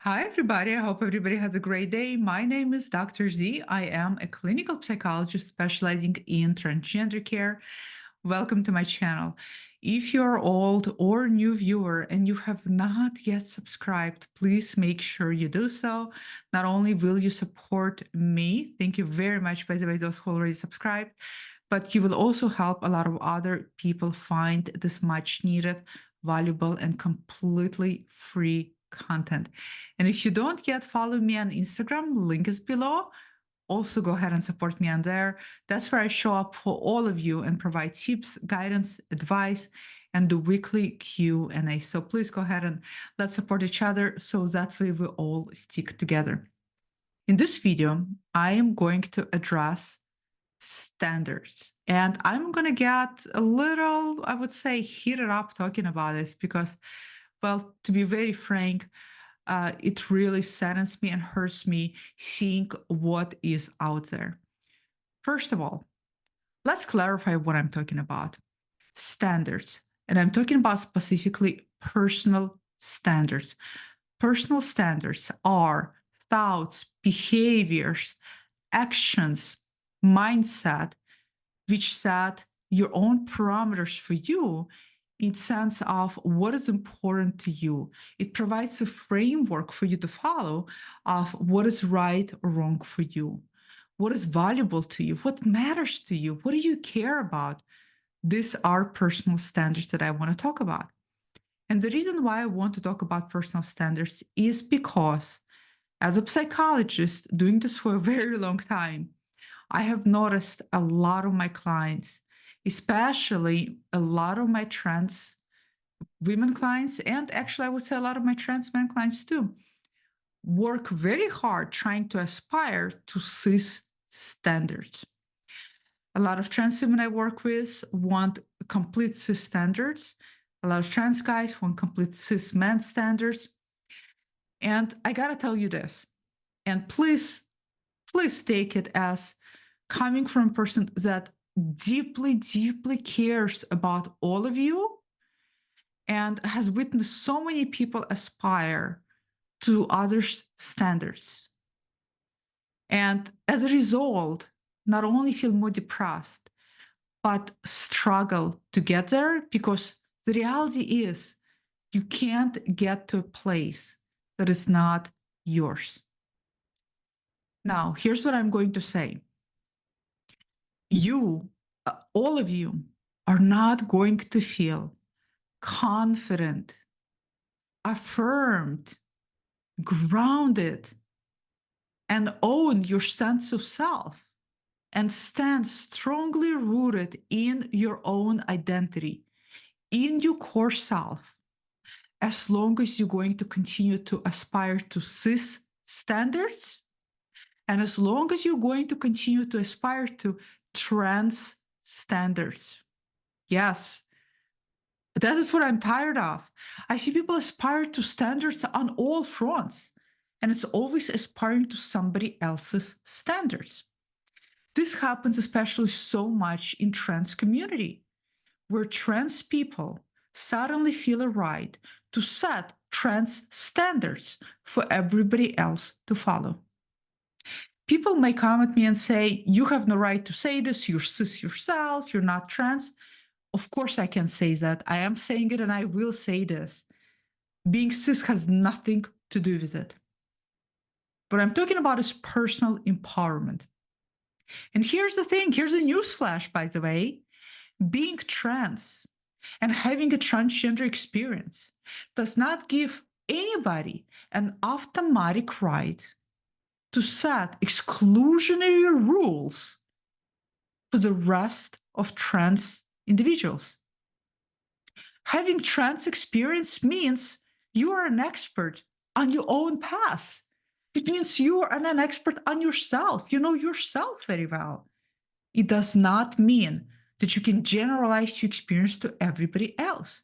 Hi, everybody. I hope everybody has a great day. My name is Dr. Z. I am a clinical psychologist specializing in transgender care. Welcome to my channel. If you're old or new viewer and you have not yet subscribed, please make sure you do so. Not only will you support me, thank you very much, by the way, those who already subscribed, but you will also help a lot of other people find this much needed, valuable, and completely free content. And if you don't yet follow me on Instagram, link is below. Also, go ahead and support me on there. That's where I show up for all of you and provide tips, guidance, advice, and the weekly Q&A. So please go ahead and let's support each other so that way we all stick together. In this video, I am going to address standards. And I'm going to get a little, I would say, heated up talking about this because, well, to be very frank, it really saddens me and hurts me seeing what is out there. First of all, let's clarify what I'm talking about. Standards. And I'm talking about specifically personal standards. Personal standards are thoughts, behaviors, actions, mindset, which set your own parameters for you in sense of what is important to you. It provides a framework for you to follow of what is right or wrong for you, what is valuable to you, what matters to you, what do you care about. These are personal standards that I want to talk about. And the reason why I want to talk about personal standards is because as a psychologist doing this for a very long time, I have noticed a lot of my clients, especially a lot of my trans women clients, and actually, I would say a lot of my trans men clients too, work very hard trying to aspire to cis standards. A lot of trans women I work with want complete cis standards. A lot of trans guys want complete cis men standards. And I got to tell you this, and please take it as coming from a person that deeply, deeply cares about all of you and has witnessed so many people aspire to others' standards. And as a result, not only feel more depressed, but struggle to get there because the reality is you can't get to a place that is not yours. Now, here's what I'm going to say. You, all of you, are not going to feel confident, affirmed, grounded, and own your sense of self and stand strongly rooted in your own identity, in your core self, as long as you're going to continue to aspire to cis standards, and as long as you're going to continue to aspire to trans standards. Yes, that is what I'm tired of. I see people aspire to standards on all fronts, and it's always aspiring to somebody else's standards. This happens especially so much in trans community, where trans people suddenly feel a right to set trans standards for everybody else to follow. People may come at me and say, you have no right to say this, you're cis yourself, you're not trans. Of course, I can say that. I am saying it and I will say this. Being cis has nothing to do with it. What I'm talking about is personal empowerment. And here's the thing, here's a newsflash, by the way. Being trans and having a transgender experience does not give anybody an automatic right to set exclusionary rules for the rest of trans individuals. Having trans experience means you are an expert on your own path. It means you are an expert on yourself. You know yourself very well. It does not mean that you can generalize your experience to everybody else.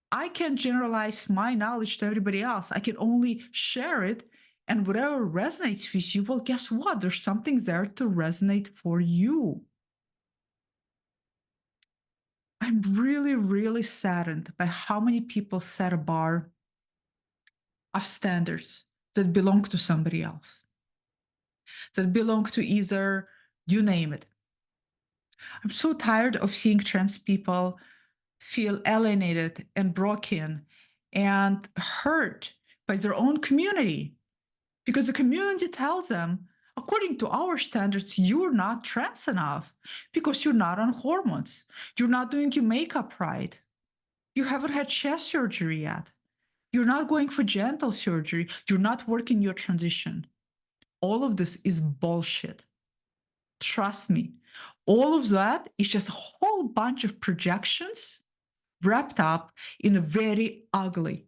I can't generalize my knowledge to everybody else. I can only share it. And whatever resonates with you, well, guess what? There's something there to resonate for you. I'm really, really saddened by how many people set a bar of standards that belong to somebody else, that belong to either, you name it. I'm so tired of seeing trans people feel alienated and broken and hurt by their own community because the community tells them, according to our standards, you're not trans enough because you're not on hormones. You're not doing your makeup right. You haven't had chest surgery yet. You're not going for gentle surgery. You're not working your transition. All of this is bullshit. Trust me. All of that is just a whole bunch of projections wrapped up in a very ugly,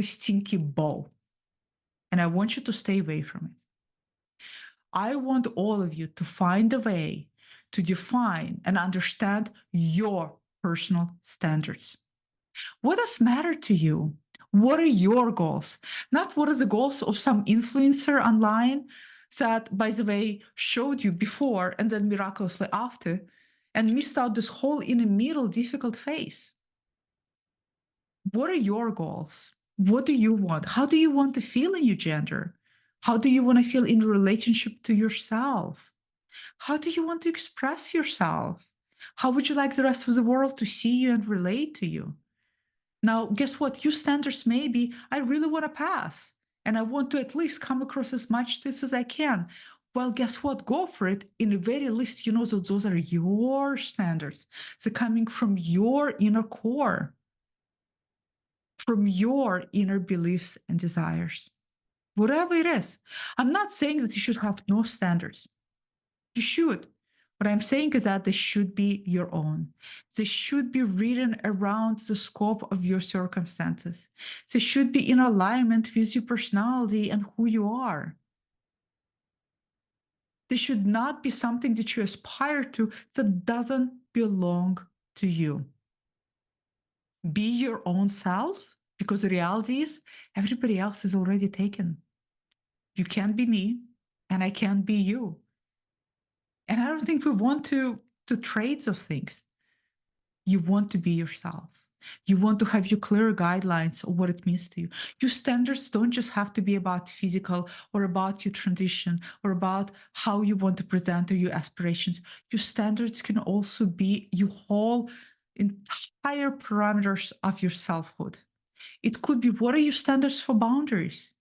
stinky bow. And I want you to stay away from it. I want all of you to find a way to define and understand your personal standards. What does matter to you? What are your goals? Not what are the goals of some influencer online that, by the way, showed you before and then miraculously after and missed out this whole in the middle difficult phase. What are your goals? What do you want? How do you want to feel in your gender? How do you want to feel in relationship to yourself? How do you want to express yourself? How would you like the rest of the world to see you and relate to you? Now, guess what? Your standards may be, I really want to pass and I want to at least come across as much this as I can. Well, guess what? Go for it. In the very least, you know that those are your standards. They're coming from your inner core, from your inner beliefs and desires. Whatever it is. I'm not saying that you should have no standards. You should. What I'm saying is that they should be your own. They should be written around the scope of your circumstances. They should be in alignment with your personality and who you are. They should not be something that you aspire to that doesn't belong to you. Be your own self, because the reality is everybody else is already taken. You can't be me, and I can't be you. And I don't think we want to trade of things. You want to be yourself. You want to have your clear guidelines of what it means to you. Your standards don't just have to be about physical or about your transition or about how you want to present or your aspirations. Your standards can also be your whole entire parameters of your selfhood. It could be, what are your standards for boundaries?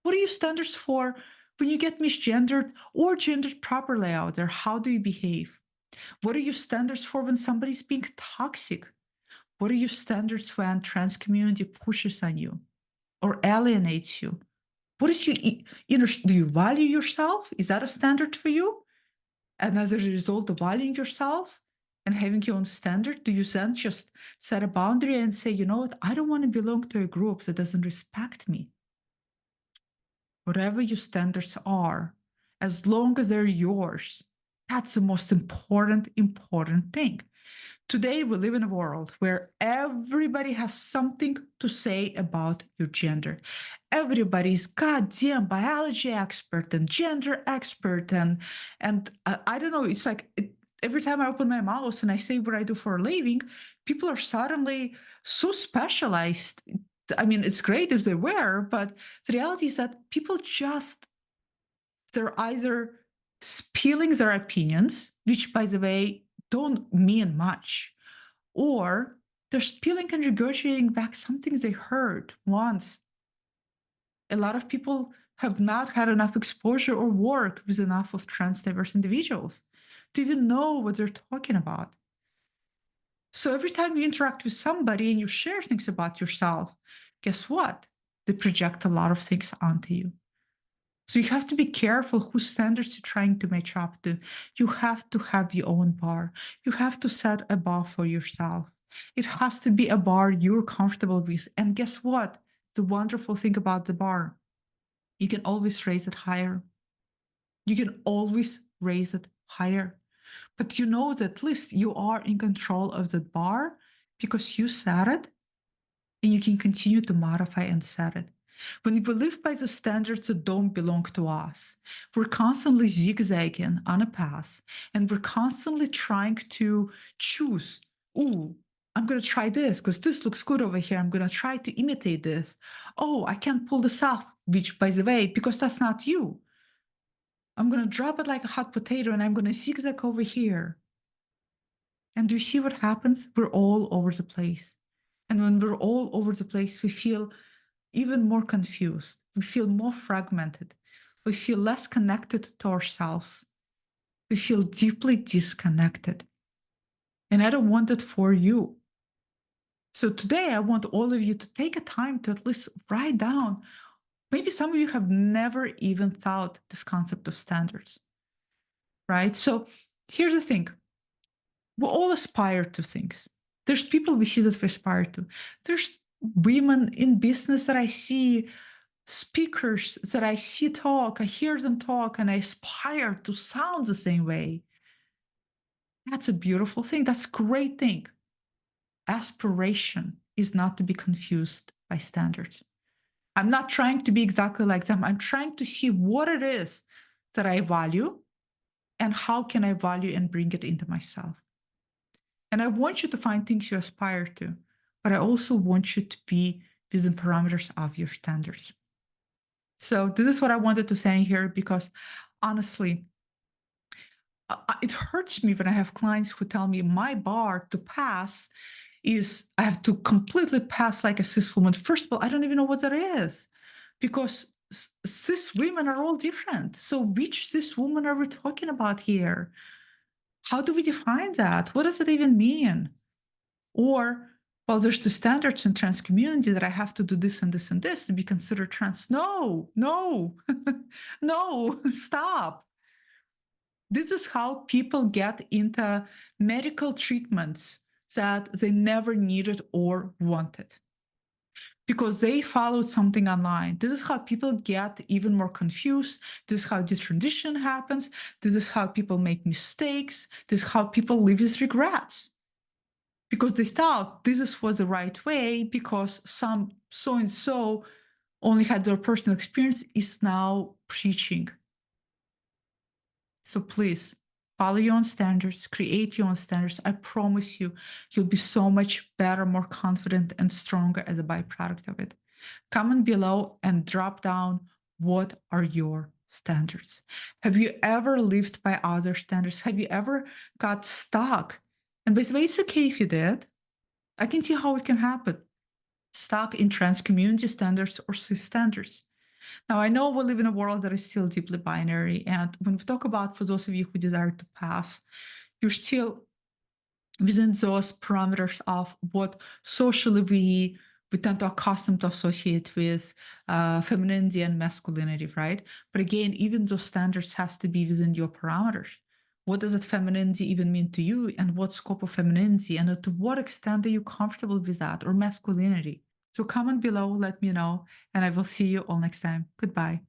What are your standards for when you get misgendered or gendered properly out there? How do you behave? What are your standards for when somebody's being toxic? What are your standards when trans community pushes on you or alienates you? What is your inner? Do you value yourself? Is that a standard for you? And as a result of valuing yourself and having your own standard, do you then just set a boundary and say, you know what, I don't want to belong to a group that doesn't respect me? Whatever your standards are, as long as they're yours, that's the most important thing. Today, we live in a world where everybody has something to say about your gender. Everybody's goddamn biology expert and gender expert, and I don't know. It's like every time I open my mouth and I say what I do for a living, people are suddenly so specialized. I mean, it's great if they were, but the reality is that people just, they're either spilling their opinions, which, by the way, don't mean much, or they're spilling and regurgitating back something they heard once. A lot of people have not had enough exposure or work with enough of trans diverse individuals to even know what they're talking about. So every time you interact with somebody and you share things about yourself, guess what? They project a lot of things onto you. So you have to be careful whose standards you're trying to match up to. You have to have your own bar. You have to set a bar for yourself. It has to be a bar you're comfortable with. And guess what? The wonderful thing about the bar, you can always raise it higher. You can always raise it higher. But you know that at least you are in control of the bar because you set it and you can continue to modify and set it. When we live by the standards that don't belong to us, we're constantly zigzagging on a path and we're constantly trying to choose. Ooh, I'm going to try this because this looks good over here. I'm going to try to imitate this. Oh, I can't pull this off, which, by the way, because that's not you. I'm going to drop it like a hot potato and I'm going to zigzag over here. And do you see what happens? We're all over the place. And when we're all over the place, we feel even more confused. We feel more fragmented. We feel less connected to ourselves. We feel deeply disconnected. And I don't want it for you. So today, I want all of you to take a time to at least write down. Maybe some of you have never even thought this concept of standards, right? So here's the thing. We all aspire to things. There's people we see that we aspire to. There's women in business that I see, speakers that I see talk, I hear them talk, and I aspire to sound the same way. That's a beautiful thing. That's a great thing. Aspiration is not to be confused by standards. I'm not trying to be exactly like them. I'm trying to see what it is that I value and how can I value and bring it into myself. And I want you to find things you aspire to, but I also want you to be within parameters of your standards. So this is what I wanted to say here because honestly, it hurts me when I have clients who tell me my bar to pass is I have to completely pass like a cis woman. First of all, I don't even know what that is because cis women are all different. So which cis woman are we talking about here? How do we define that? What does it even mean? Or, well, there's the standards in trans community that I have to do this and this and this to be considered trans. No, no, no, stop. This is how people get into medical treatments that they never needed or wanted because they followed something online. This is how people get even more confused. This is how detransition happens. This is how people make mistakes. This is how people live with regrets because they thought this was the right way because some so and so only had their personal experience is now preaching. So please follow your own standards, create your own standards. I promise you, you'll be so much better, more confident, and stronger as a byproduct of it. Comment below and drop down what are your standards. Have you ever lived by other standards? Have you ever got stuck? And by the way, it's okay if you did. I can see how it can happen. Stuck in trans community standards or cis standards. Now, I know we live in a world that is still deeply binary. And when we talk about, for those of you who desire to pass, you're still within those parameters of what socially we tend to accustom to associate with femininity and masculinity, right? But again, even those standards has to be within your parameters. What does that femininity even mean to you? And what scope of femininity? And to what extent are you comfortable with that or masculinity? So comment below, let me know, and I will see you all next time. Goodbye.